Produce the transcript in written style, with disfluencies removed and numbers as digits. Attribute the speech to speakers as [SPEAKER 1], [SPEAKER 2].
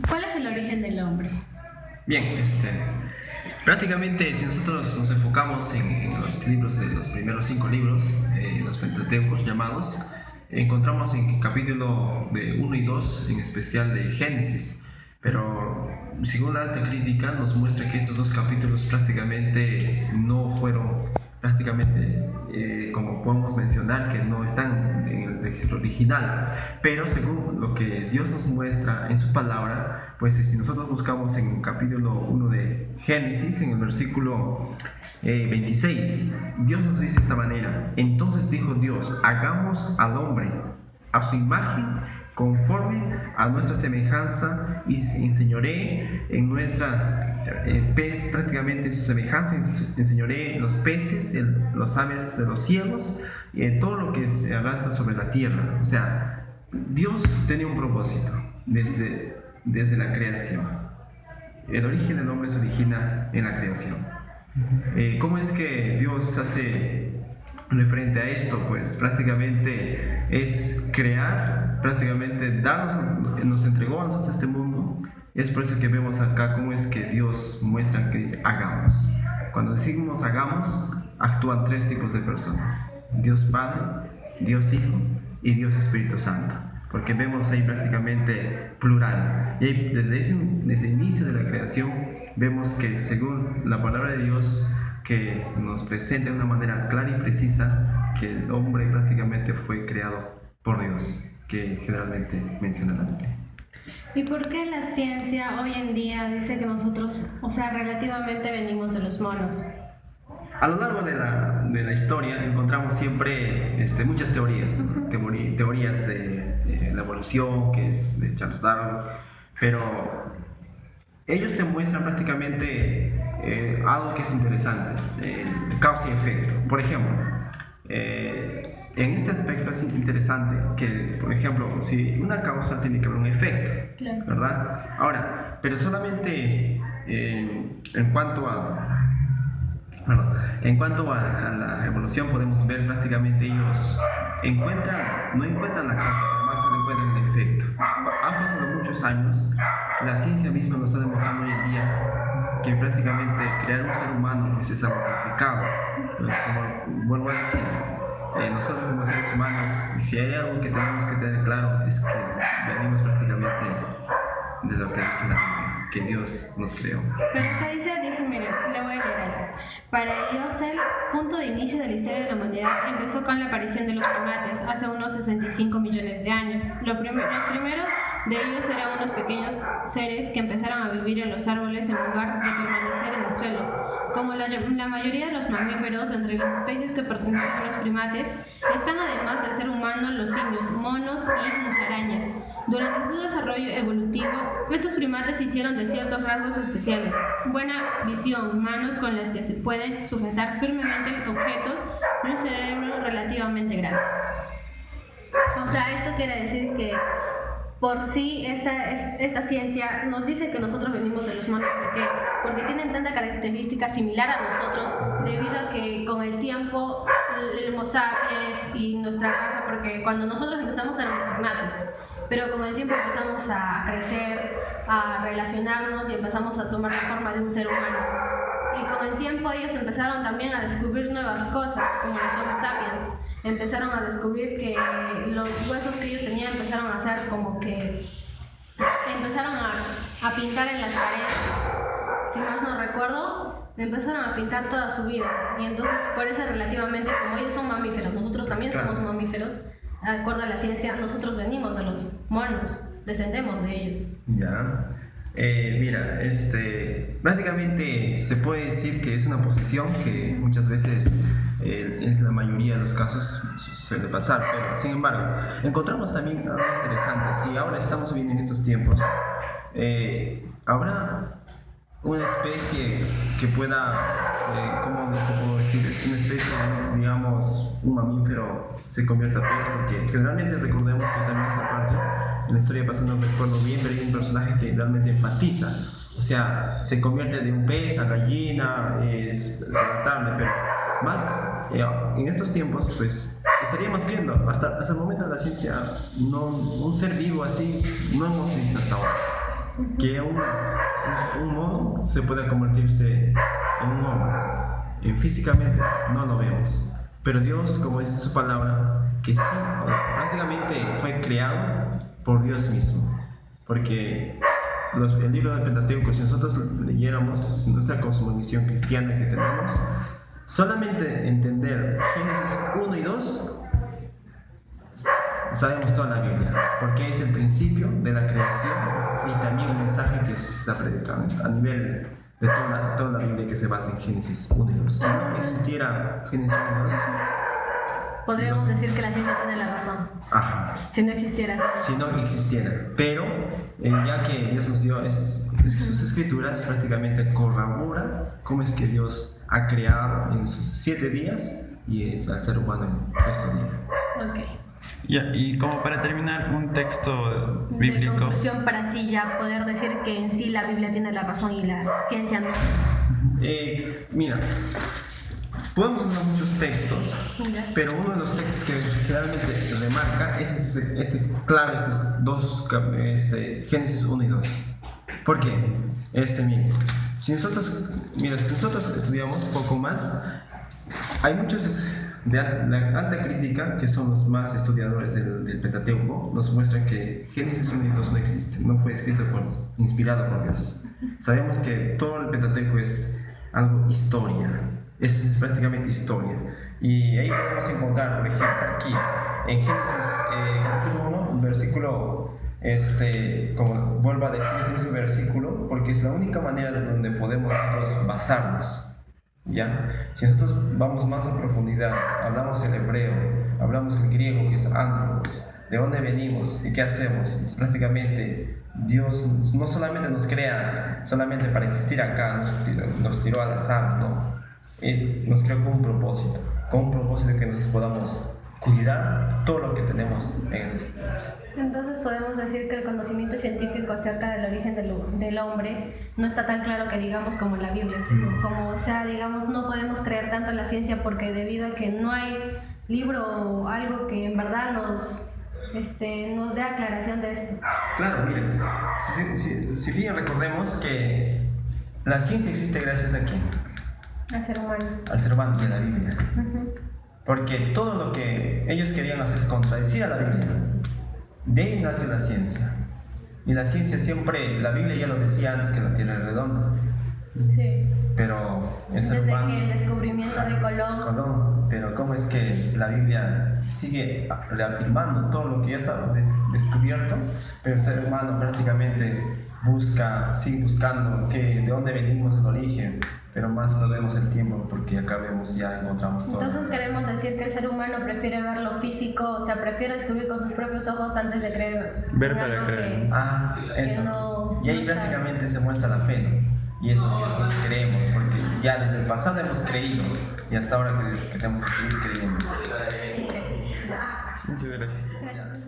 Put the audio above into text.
[SPEAKER 1] ¿Cuál es el origen del hombre?
[SPEAKER 2] Bien, prácticamente si nosotros nos enfocamos en los libros de los primeros 5 libros, los Pentateucos llamados, encontramos en el capítulo de 1 y 2, en especial de Génesis, pero según la alta crítica nos muestra que estos 2 capítulos prácticamente no fueron, como podemos mencionar, que no están en el registro original, pero según lo que Dios nos muestra en su palabra, pues si nosotros buscamos en el capítulo 1 de Génesis, en el versículo 26, Dios nos dice de esta manera: entonces dijo Dios, hagamos al hombre a su imagen, conforme a nuestra semejanza, y enseñoré en nuestras peces, prácticamente su semejanza, enseñoré los peces, los aves de los cielos, todo lo que se arrastra sobre la tierra. O sea, Dios tenía un propósito desde la creación. El origen del hombre se origina en la creación. ¿Cómo es que Dios hace referente a esto? Pues prácticamente es crear, prácticamente nos entregó a nosotros este mundo. Es por eso que vemos acá cómo es que Dios muestra que dice hagamos. Cuando decimos hagamos, actúan 3 tipos de personas: Dios Padre, Dios Hijo y Dios Espíritu Santo, porque vemos ahí prácticamente plural. Y ahí, desde el inicio de la creación vemos que según la palabra de Dios, que nos presenta de una manera clara y precisa que el hombre prácticamente fue creado por Dios, que generalmente menciona la Biblia.
[SPEAKER 1] ¿Y por qué la ciencia hoy en día dice que nosotros, relativamente venimos de los monos?
[SPEAKER 2] A lo largo de la historia encontramos siempre muchas teorías, teorías de la evolución, que es de Charles Darwin, pero ellos te muestran prácticamente algo que es interesante, causa y efecto. Por ejemplo, en este aspecto es interesante que, por ejemplo, si una causa tiene que haber un efecto, claro, ¿verdad? Ahora, pero solamente en cuanto a la evolución podemos ver prácticamente ellos no encuentran la causa, además solo encuentran el efecto. Han pasado muchos años, la ciencia misma nos está demostrando hoy en día que prácticamente crear un ser humano pues es algo complicado. Entonces, como vuelvo a decir, nosotros como seres humanos, si hay algo que tenemos que tener claro, es que venimos prácticamente de lo que dice la Biblia, que Dios nos creó.
[SPEAKER 1] Pero ¿qué dice? Mire, le voy a leer algo. Para Dios, el punto de inicio de la historia de la humanidad empezó con la aparición de los primates hace unos 65 millones de años. Los primeros de ellos eran unos pequeños seres que empezaron a vivir en los árboles en lugar de permanecer en el suelo. Como la mayoría de los mamíferos, entre las especies que pertenecen a los primates están, además del ser humano, los simios, monos y musarañas. Durante su desarrollo evolutivo, estos primates se hicieron de ciertos rasgos especiales: buena visión, manos con las que se pueden sujetar firmemente objetos y un cerebro relativamente grande. O sea, esto quiere decir que por sí esta ciencia nos dice que nosotros venimos de los monos. ¿Por qué? Porque tienen tanta característica similar a nosotros, debido a que con el tiempo el Homo sapiens y nuestra raza, porque cuando nosotros empezamos éramos primates, pero con el tiempo empezamos a crecer, a relacionarnos y empezamos a tomar la forma de un ser humano. Y con el tiempo ellos empezaron también a descubrir nuevas cosas, como los Homo sapiens. Empezaron a descubrir que los huesos que ellos tenían empezaron a hacer como que empezaron a pintar en las paredes. Si más no recuerdo, empezaron a pintar toda su vida. Y entonces, por eso relativamente, como ellos son mamíferos, nosotros también somos mamíferos. De acuerdo a la ciencia, nosotros venimos de los monos, descendemos de ellos.
[SPEAKER 2] Ya. Mira, básicamente se puede decir que es una posición que muchas veces en la mayoría de los casos suele pasar, pero sin embargo encontramos también algo interesante. Si ahora estamos viviendo en estos tiempos, habrá una especie que pueda, ¿cómo puedo decir? Es una especie, digamos, un mamífero se convierta a pez, porque generalmente recordemos que también esta parte en la historia pasa, no recuerdo bien, pero hay un personaje que realmente enfatiza, o sea, se convierte de un pez a gallina, es adaptable, pero más en estos tiempos pues estaríamos viendo, hasta el momento de la ciencia, no, un ser vivo así no hemos visto hasta ahora. Que un mono se pueda convertirse en un hombre. Físicamente no lo vemos. Pero Dios, como dice su palabra, que sí, prácticamente fue creado por Dios mismo. Porque el libro del Pentateuco, si nosotros leyéramos nuestra cosmovisión cristiana que tenemos, solamente entender Génesis 1 y 2, sabemos toda la Biblia, porque es el principio de la creación y también el mensaje que se está predicando a nivel de toda la Biblia que se basa en Génesis 1 y 2. Si no existiera Génesis 1 y 2,
[SPEAKER 1] podríamos decir que la ciencia tiene la razón.
[SPEAKER 2] Ajá.
[SPEAKER 1] Si no existiera.
[SPEAKER 2] Si no existiera. Pero ya que Dios nos dio sus escrituras, prácticamente corrobora cómo es que Dios ha creado en sus 7 días y es al ser humano en el 6º día.
[SPEAKER 1] Ok.
[SPEAKER 3] Ya, y como para terminar, un texto bíblico.
[SPEAKER 1] De conclusión, para así ya poder decir que en sí la Biblia tiene la razón y la ciencia no.
[SPEAKER 2] Mira, podemos usar muchos textos, pero uno de los textos que generalmente remarca es ese claro, estos dos, Génesis 1 y 2. ¿Por qué? Mira, si nosotros estudiamos un poco más, hay muchos de la alta crítica, que son los más estudiadores del Pentateuco, nos muestran que Génesis 1 y 2 no existe, no fue escrito inspirado por Dios. Sabemos que todo el Pentateuco es algo historia, es prácticamente historia. Y ahí podemos encontrar, por ejemplo, aquí, en Génesis capítulo 1, versículo, como vuelvo a decir, ese mismo versículo, porque es la única manera de donde podemos nosotros basarnos. ¿Ya? Si nosotros vamos más a profundidad, hablamos el hebreo, hablamos el griego, que es andropos, de dónde venimos y qué hacemos, entonces, prácticamente Dios no solamente nos crea solamente para existir acá, nos tiró al azar, no, nos creó con un propósito que nosotros podamos cuidar todo lo que tenemos en estos tiempos.
[SPEAKER 1] Entonces podemos decir que el conocimiento científico acerca del origen del hombre no está tan claro que digamos como la Biblia. Como, digamos, no podemos creer tanto en la ciencia porque debido a que no hay libro o algo que en verdad nos dé aclaración de esto.
[SPEAKER 2] Claro, miren, si bien recordemos que la ciencia existe gracias a quién?
[SPEAKER 1] Al ser humano.
[SPEAKER 2] Al ser humano y a la Biblia. Porque todo lo que ellos querían hacer es contradecir a la Biblia. De ahí nació la ciencia. Y la ciencia siempre, la Biblia ya lo decía antes que la Tierra es redonda.
[SPEAKER 1] Sí.
[SPEAKER 2] Pero
[SPEAKER 1] desde que el descubrimiento de Colón.
[SPEAKER 2] Pero cómo es que la Biblia sigue reafirmando todo lo que ya estaba descubierto, pero el ser humano prácticamente sigue buscando de dónde venimos, el origen, pero más perdemos el tiempo porque acá ya encontramos todo.
[SPEAKER 1] Entonces queremos decir que el ser humano prefiere ver lo físico, prefiere descubrir con sus propios ojos antes de creer.
[SPEAKER 3] Ver para creer.
[SPEAKER 2] Eso. Y ahí prácticamente se muestra la fe, ¿no? Y eso que nosotros creemos, porque ya desde el pasado hemos creído y hasta ahora que tenemos que seguir creyendo.
[SPEAKER 3] Muchas gracias.